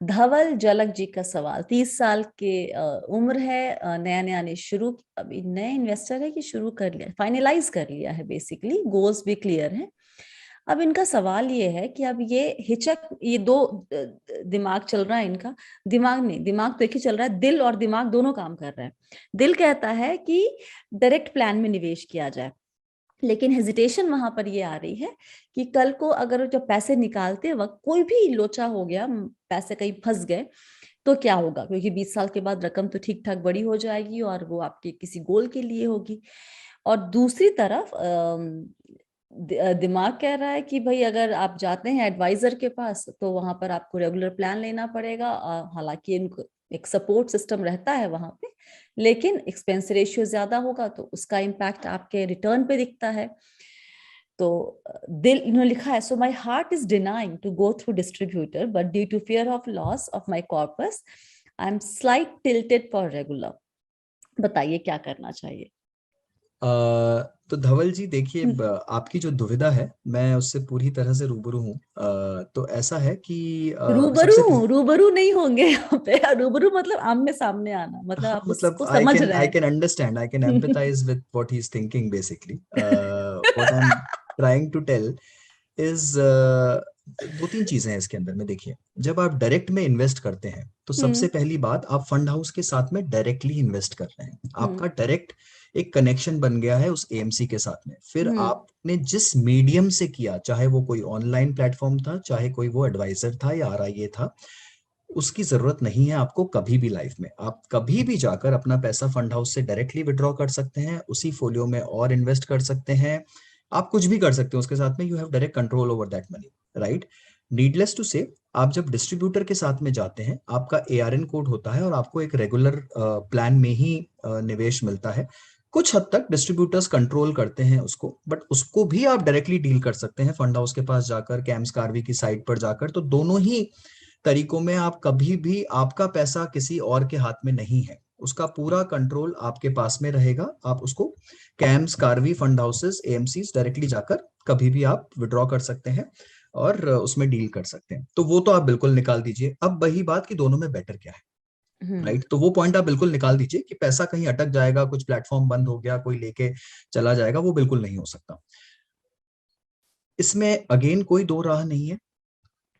धवल जलक जी का सवाल, 30 साल के उम्र है, नया नया ने शुरू, अभी नए इन्वेस्टर है कि शुरू कर लिया, फाइनलाइज कर लिया है, बेसिकली गोल्स भी क्लियर है। अब इनका सवाल ये है कि अब ये हिचक, ये दो दिमाग चल रहा है इनका, दिमाग नहीं, दिमाग तो एक ही चल रहा है, दिल और दिमाग दोनों काम कर रहे हैं। दिल कहता है कि डायरेक्ट प्लान में निवेश किया जाए, लेकिन हेजिटेशन वहां पर ये आ रही है कि कल को अगर जब पैसे निकालते वक्त कोई भी लोचा हो गया, पैसे कहीं फंस गए, तो क्या होगा, क्योंकि 20 साल के बाद रकम तो ठीक ठाक बड़ी हो जाएगी और वो आपके किसी गोल के लिए होगी। और दूसरी तरफ दिमाग कह रहा है कि भाई अगर आप जाते हैं एडवाइजर के पास तो वहां पर आपको रेगुलर प्लान लेना पड़ेगा, हालांकि इनको एक सपोर्ट सिस्टम रहता है वहां पे, लेकिन एक्सपेंस रेशियो ज्यादा होगा तो उसका इम्पैक्ट आपके रिटर्न पे दिखता है। तो दिल, इन्होंने लिखा है, so my heart is denying to go through distributor but due to fear of loss of my corpus I am slight tilted for regular. बताइए क्या करना चाहिए। तो धवल जी देखिए, आपकी जो दुविधा है मैं उससे पूरी तरह से रूबरू हूँ। तो ऐसा है कि रूबरू सबसे हूँ, रूबरू नहीं होंगे यहाँ पे। रूबरू मतलब आमने सामने आना, मतलब हाँ, आप मतलब उसको समझ रहे आई हैं। Can understand, I can empathise with what he is thinking basically. What I am trying to tell is दो तीन चीजें हैं इसके अंदर में। देखिए, जब आप डायरेक्ट में इन्वेस्ट करते हैं तो सबसे हम्म पहली बात, आप फंड हाउस के साथ में डायरेक्टली इन्वेस्ट कर रहे हैं। हम्म आपका डायरेक्ट एक कनेक्शन बन गया है उस एएमसी के साथ में। फिर हम्म आपने जिस मीडियम से किया, चाहे वो कोई ऑनलाइन प्लेटफॉर्म था, चाहे कोई वो एडवाइजर था या आरआईए था, उसकी जरूरत नहीं है आपको कभी भी लाइफ में। आप कभी भी जाकर अपना पैसा फंड हाउस से डायरेक्टली विड्रॉ कर सकते हैं, उसी फोलियो में और इन्वेस्ट कर सकते हैं। आप कुछ भी कर सकते हो उसके साथ में, you have direct control over that money, right. Needless to say, आप जब डिस्ट्रीब्यूटर के साथ में जाते हैं, आपका एआरएन कोड होता है और आपको एक रेगुलर प्लान में ही निवेश मिलता है। कुछ हद तक डिस्ट्रीब्यूटर्स कंट्रोल करते हैं उसको, बट उसको भी आप डायरेक्टली डील कर सकते हैं फंड हाउस के पास जाकर, कैम्स कार्वी की साइट पर जाकर। तो दोनों ही तरीकों में आप कभी भी, आपका पैसा किसी और के हाथ में नहीं है, उसका पूरा कंट्रोल आपके पास में रहेगा। आप उसको CAMS, Karvy, fund houses, AMCs directly जाकर कभी भी आप विड्रॉ कर सकते हैं और उसमें डील कर सकते हैं। तो वो तो आप बिल्कुल निकाल दीजिए। अब वही बात कि दोनों में बेटर क्या है, हम्म राइट। तो वो पॉइंट आप बिल्कुल निकाल दीजिए कि पैसा कहीं अटक जाएगा, कुछ प्लेटफॉर्म बंद हो गया, कोई लेके चला जाएगा, वो बिल्कुल नहीं हो सकता। इसमें अगेन कोई दो राह नहीं है।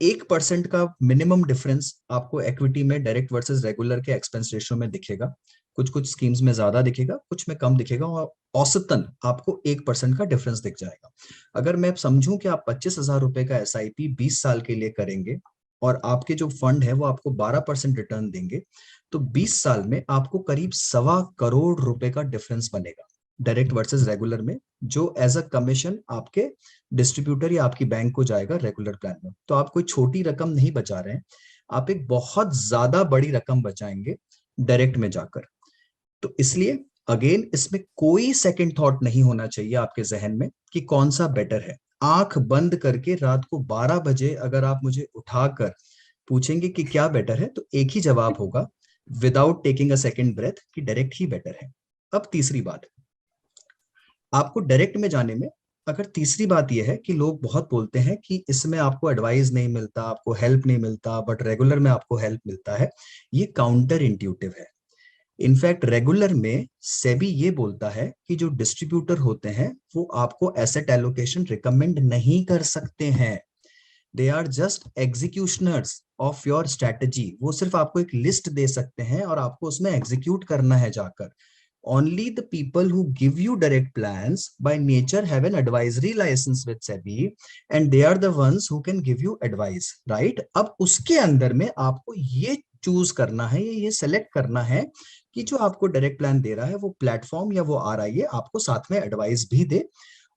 1% का मिनिमम डिफरेंस आपको इक्विटी में डायरेक्ट वर्सेस रेगुलर के एक्सपेंस रेशियो में दिखेगा। कुछ कुछ स्कीम्स में ज्यादा दिखेगा, कुछ में कम दिखेगा, और औसतन आपको 1% का डिफरेंस दिख जाएगा। अगर मैं समझूं कि आप 25,000 रुपए का एसआईपी 20 साल के लिए करेंगे और आपके जो फंड है वो आपको 12% रिटर्न देंगे, तो 20 साल में आपको करीब 1.25 करोड़ रुपए का डिफरेंस बनेगा डायरेक्ट वर्सेस रेगुलर में, जो एज अ कमीशन आपके डिस्ट्रीब्यूटर या आपकी बैंक को जाएगा रेगुलर प्लान में। तो आप कोई छोटी रकम नहीं बचा रहे हैं, आप एक बहुत ज्यादा बड़ी रकम बचाएंगे डायरेक्ट में जाकर। तो इसलिए अगेन, इसमें कोई सेकंड थॉट नहीं होना चाहिए आपके जहन में कि कौन सा बेटर है। आंख बंद करके रात को 12 बजे अगर आप मुझे उठाकर पूछेंगे कि क्या बेटर है, तो एक ही जवाब होगा, without taking a second breath, कि डायरेक्ट ही बेटर है। अब तीसरी बात, आपको डायरेक्ट में जाने में, अगर तीसरी बात यह है कि लोग बहुत बोलते हैं कि इसमें आपको एडवाइस नहीं मिलता, आपको हेल्प नहीं मिलता, बट रेगुलर में आपको हेल्प मिलता है, ये काउंटर इंट्यूटिव है। इनफैक्ट रेगुलर में सेबी ये बोलता है कि जो डिस्ट्रीब्यूटर होते हैं वो आपको एसेट एलोकेशन रिकमेंड नहीं कर सकते हैं। They are just executioners of your strategy. वो सिर्फ आपको एक लिस्ट दे सकते हैं और आपको उसमें एग्जीक्यूट करना है जाकर। Only the people who give you direct plans by nature have an advisory license with SEBI and they are the ones who can give you advice, right? अब उसके अंदर में आपको ये चूज करना है, ये सेलेक्ट करना है कि जो आपको डायरेक्ट प्लान दे रहा है वो प्लेटफॉर्म या वो आरआईए आपको साथ में एडवाइस भी दे।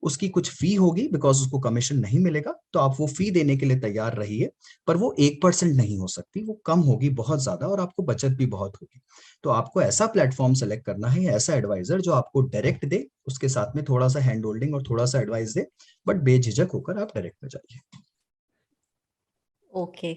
उसकी कुछ फी होगी, बिकॉज उसको कमीशन नहीं मिलेगा, तो आप वो फी देने के लिए तैयार रहिए। पर वो 1% नहीं हो सकती, वो कम होगी बहुत ज्यादा, और आपको बचत भी बहुत होगी। तो आपको ऐसा प्लेटफॉर्म सेलेक्ट करना है, ऐसा एडवाइजर जो आपको डायरेक्ट दे, उसके साथ में थोड़ा सा हैंड होल्डिंग और थोड़ा सा एडवाइस दे, बट बेझिझक होकर आप डायरेक्ट में जाइए। ओके